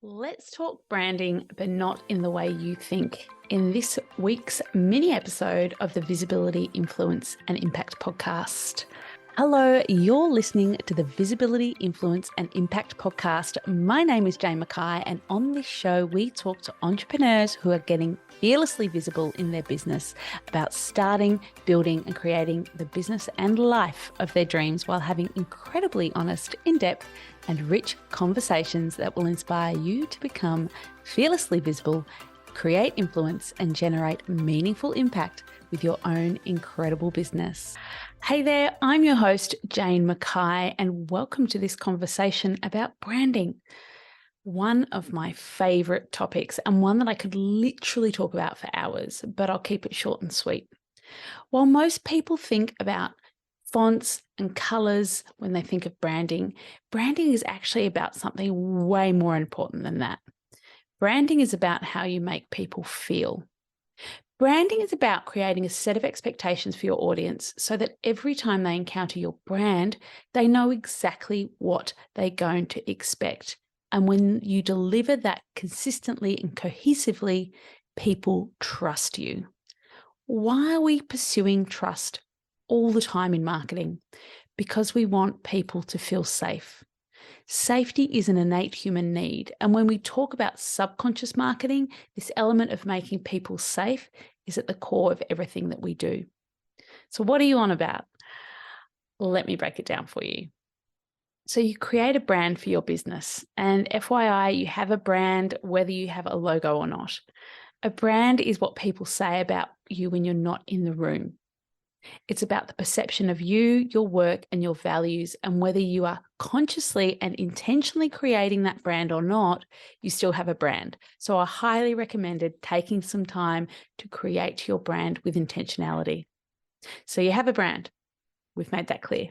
Let's talk branding, but not in the way you think. In this week's mini episode of the Visibility, Influence and Impact podcast. Hello, you're listening to the Visibility, Influence and Impact podcast. My name is Jane Mackay, and on this show, we talk to entrepreneurs who are getting fearlessly visible in their business about starting, building, and creating the business and life of their dreams while having incredibly honest, in-depth, and rich conversations that will inspire you to become fearlessly visible, create influence, and generate meaningful impact with your own incredible business. Hey there, I'm your host, Jane Mackay, and welcome to this conversation about branding. One of my favorite topics, and one that I could literally talk about for hours, but I'll keep it short and sweet. While most people think about fonts and colors when they think of branding, branding is actually about something way more important than that. Branding is about how you make people feel. Branding is about creating a set of expectations for your audience so that every time they encounter your brand, they know exactly what they're going to expect. And when you deliver that consistently and cohesively, people trust you. Why are we pursuing trust all the time in marketing? Because we want people to feel safe. Safety is an innate human need. And when we talk about subconscious marketing, this element of making people safe is at the core of everything that we do. So what are you on about? Let me break it down for you. So you create a brand for your business, and FYI, you have a brand whether you have a logo or not. A brand is what people say about you when you're not in the room. It's about the perception of you, your work, and your values, and whether you are consciously and intentionally creating that brand or not, you still have a brand. So I highly recommended taking some time to create your brand with intentionality. So you have a brand. We've made that clear.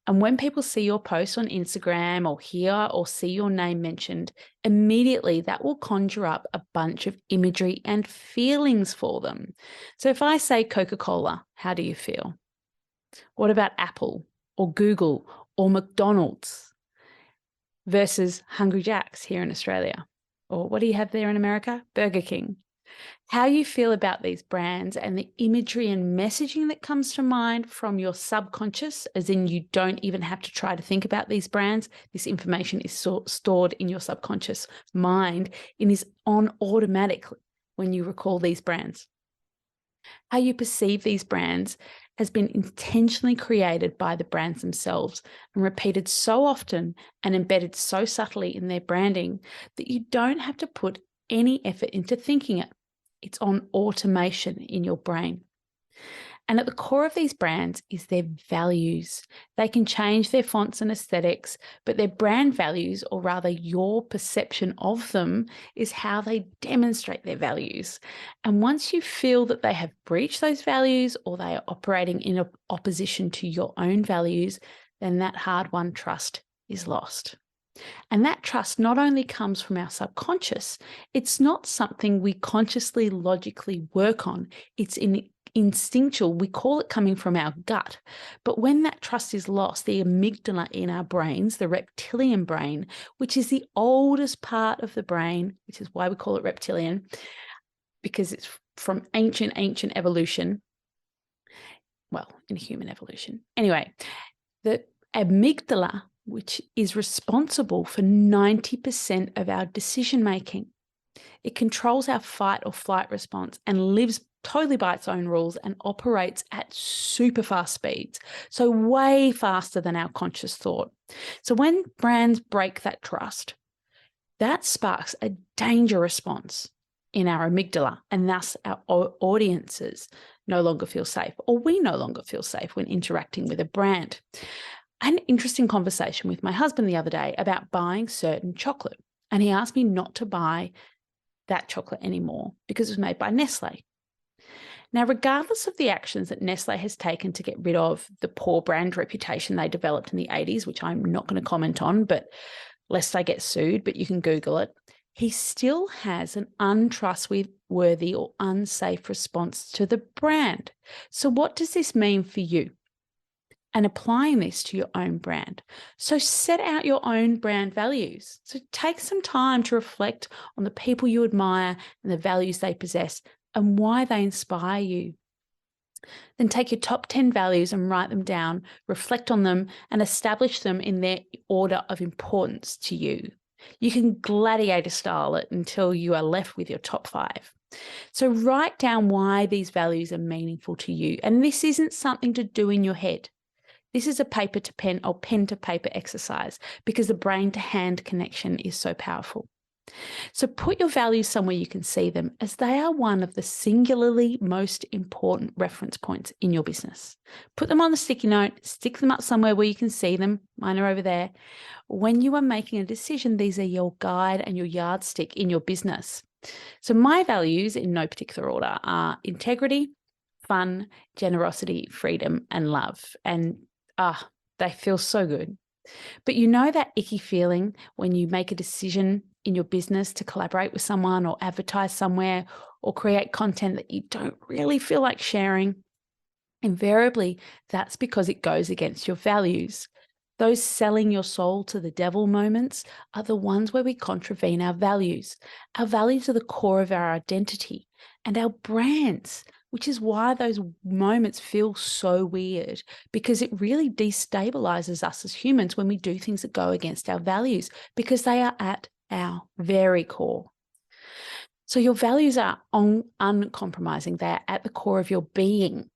And when people see your post on Instagram or hear or see your name mentioned, immediately that will conjure up a bunch of imagery and feelings for them. So if I say Coca-Cola, how do you feel? What about Apple or Google or McDonald's versus Hungry Jack's here in Australia? Or what do you have there in America? Burger King. How you feel about these brands and the imagery and messaging that comes to mind from your subconscious, as in you don't even have to try to think about these brands. This information is stored in your subconscious mind and is on automatic when you recall these brands. How you perceive these brands has been intentionally created by the brands themselves and repeated so often and embedded so subtly in their branding that you don't have to put any effort into thinking it. It's on automation in your brain. And at the core of these brands is their values. They can change their fonts and aesthetics, but their brand values, or rather your perception of them, is how they demonstrate their values. And once you feel that they have breached those values or they are operating in opposition to your own values, then that hard-won trust is lost. And that trust not only comes from our subconscious, it's not something we consciously, logically work on. It's instinctual. We call it coming from our gut. But when that trust is lost, the amygdala in our brains, the reptilian brain, which is the oldest part of the brain, which is why we call it reptilian, because it's from ancient evolution. Well, in human evolution. Anyway, the amygdala, which is responsible for 90% of our decision making. It controls our fight or flight response and lives totally by its own rules and operates at super fast speeds, so way faster than our conscious thought. So when brands break that trust, that sparks a danger response in our amygdala, and thus our audiences no longer feel safe, or we no longer feel safe when interacting with a brand. I had an interesting conversation with my husband the other day about buying certain chocolate, and he asked me not to buy that chocolate anymore because it was made by Nestle. Now, regardless of the actions that Nestle has taken to get rid of the poor brand reputation they developed in the 80s, which I'm not going to comment on, but lest I get sued, but you can Google it, he still has an untrustworthy or unsafe response to the brand. So what does this mean for you? and applying this to your own brand. So set out your own brand values. So take some time to reflect on the people you admire and the values they possess and why they inspire you. Then take your top 10 values and write them down, reflect on them, and establish them in their order of importance to you. You can gladiator style it until you are left with your top 5. So write down why these values are meaningful to you. And this isn't something to do in your head. This is a paper to pen or pen to paper exercise because the brain to hand connection is so powerful. So put your values somewhere you can see them, as they are one of the singularly most important reference points in your business. Put them on a sticky note, stick them up somewhere where you can see them. Mine are over there. When you are making a decision, these are your guide and your yardstick in your business. So my values, in no particular order, are integrity, fun, generosity, freedom, and love. And they feel so good. But you know that icky feeling when you make a decision in your business to collaborate with someone or advertise somewhere or create content that you don't really feel like sharing? Invariably, that's because it goes against your values. Those selling your soul to the devil moments are the ones where we contravene our values. Our values are the core of our identity and our brands, which is why those moments feel so weird, because it really destabilizes us as humans when we do things that go against our values, because they are at our very core. So your values are uncompromising. They are at the core of your being.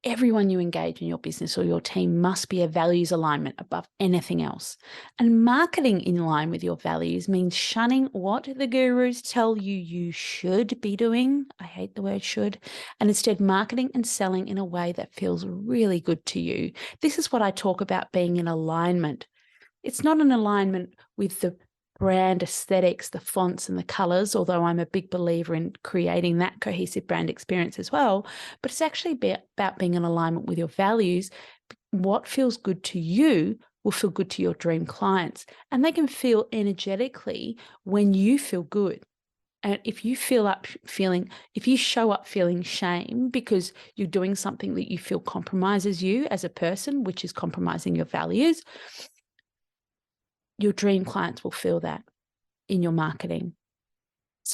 Everyone you engage in your business or your team must be a values alignment above anything else. And marketing in line with your values means shunning what the gurus tell you you should be doing. I hate the word should. And instead marketing and selling in a way that feels really good to you. This is what I talk about being in alignment. It's not an alignment with the brand aesthetics, the fonts and the colors, although I'm a big believer in creating that cohesive brand experience as well. But it's actually about being in alignment with your values. What feels good to you will feel good to your dream clients, and they can feel energetically when you feel good. And if you show up feeling shame because you're doing something that you feel compromises you as a person, which is compromising your values, your dream clients will feel that in your marketing.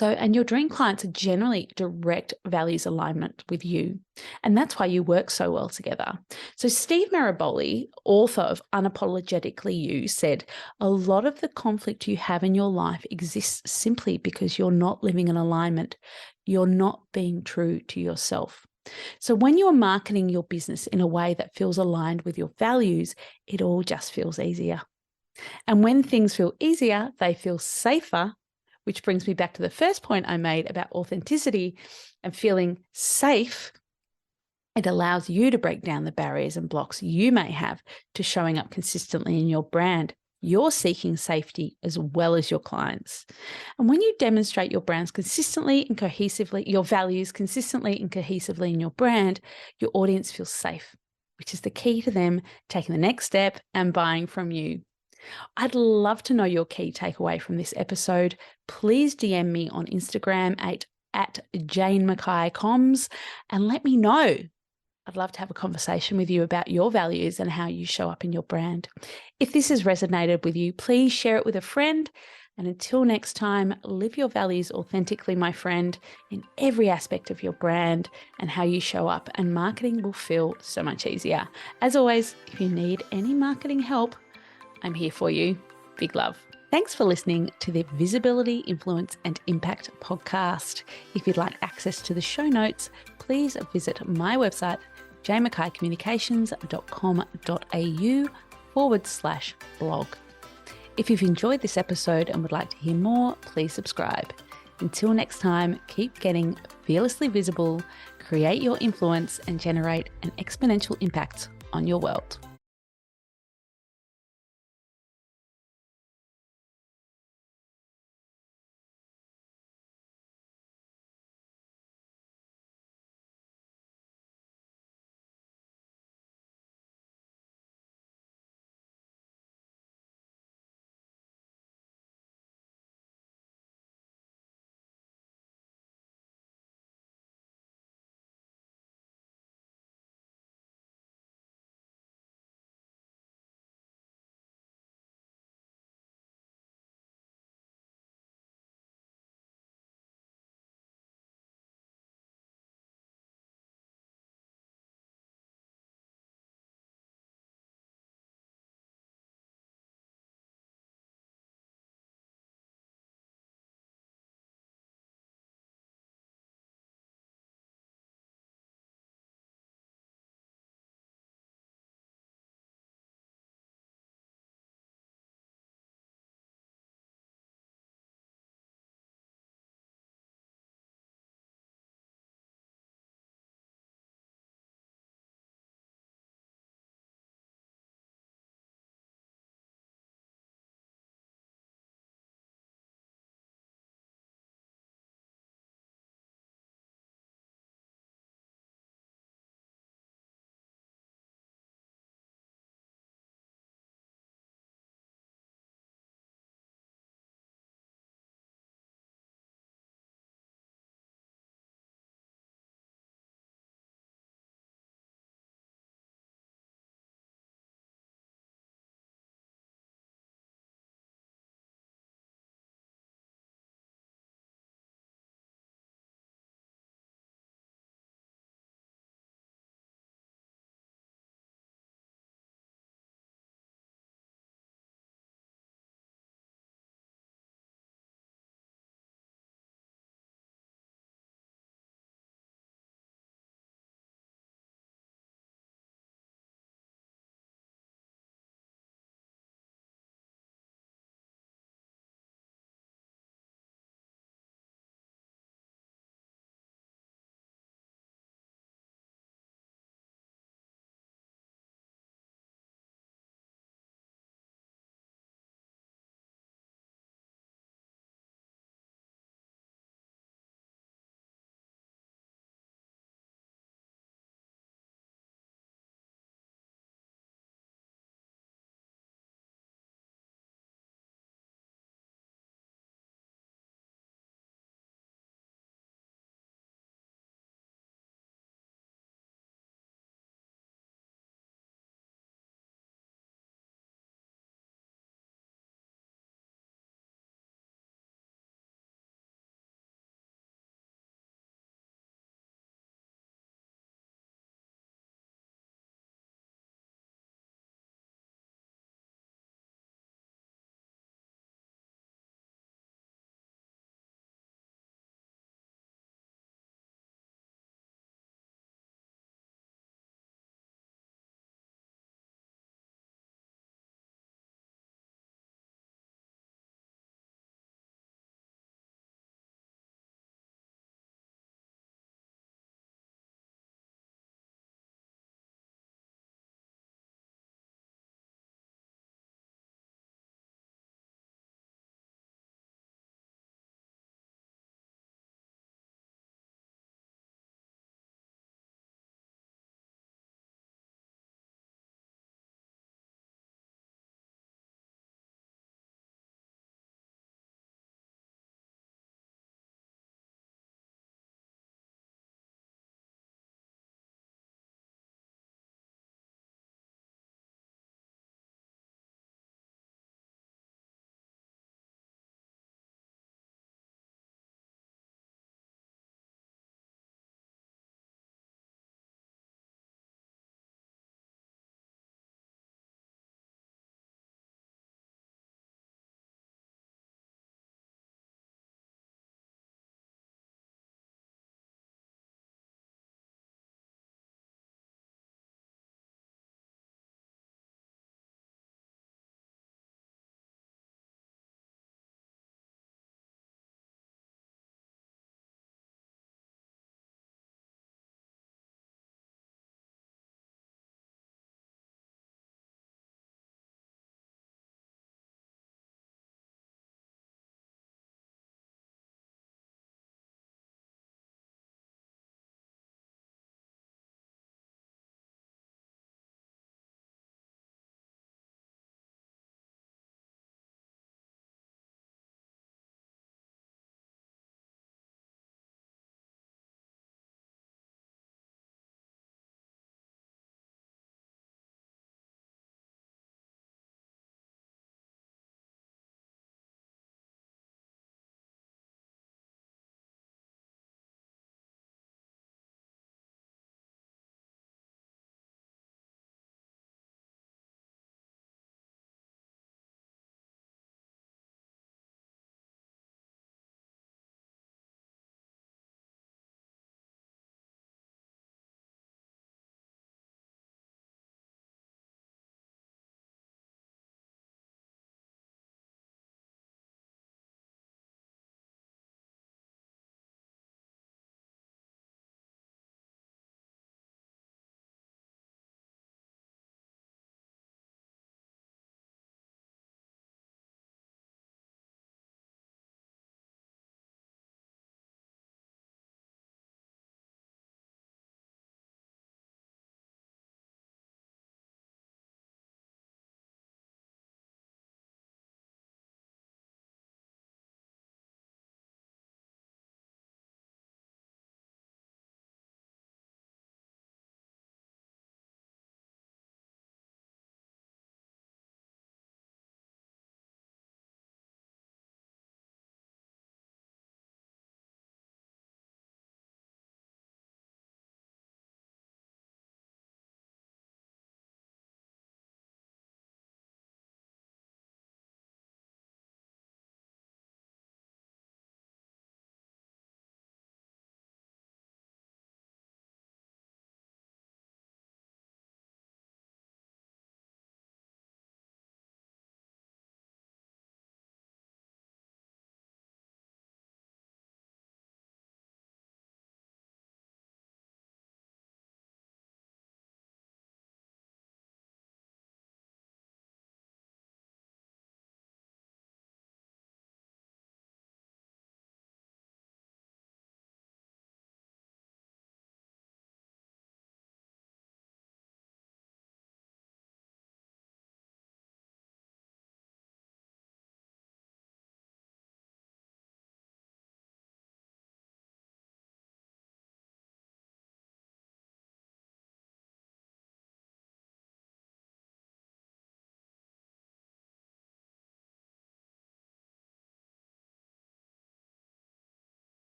And your dream clients are generally direct values alignment with you. And that's why you work so well together. So Steve Maraboli, author of Unapologetically You, said, a lot of the conflict you have in your life exists simply because you're not living in alignment. You're not being true to yourself. So when you're marketing your business in a way that feels aligned with your values, it all just feels easier. And when things feel easier, they feel safer, which brings me back to the first point I made about authenticity and feeling safe. It allows you to break down the barriers and blocks you may have to showing up consistently in your brand. You're seeking safety as well as your clients. And when you demonstrate your brands consistently and cohesively, your values consistently and cohesively in your brand, your audience feels safe, which is the key to them taking the next step and buying from you. I'd love to know your key takeaway from this episode. Please DM me on Instagram at Jane Mackay Comms and let me know. I'd love to have a conversation with you about your values and how you show up in your brand. If this has resonated with you, please share it with a friend. And until next time, live your values authentically, my friend, in every aspect of your brand and how you show up, and marketing will feel so much easier. As always, if you need any marketing help, I'm here for you. Big love. Thanks for listening to the Visibility, Influence and Impact podcast. If you'd like access to the show notes, please visit my website, jmackaycommunications.com.au/blog. If you've enjoyed this episode and would like to hear more, please subscribe. Until next time, keep getting fearlessly visible, create your influence and generate an exponential impact on your world.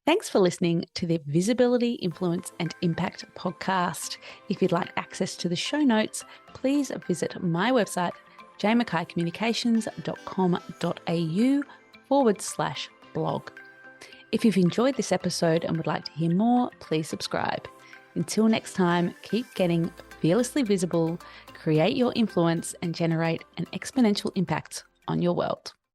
Thanks for listening to the Visibility, Influence and Impact podcast. If you'd like access to the show notes, please visit my website, jmackaycommunications.com.au/blog. If you've enjoyed this episode and would like to hear more, please subscribe. Until next time, keep getting fearlessly visible, create your influence, and generate an exponential impact on your world.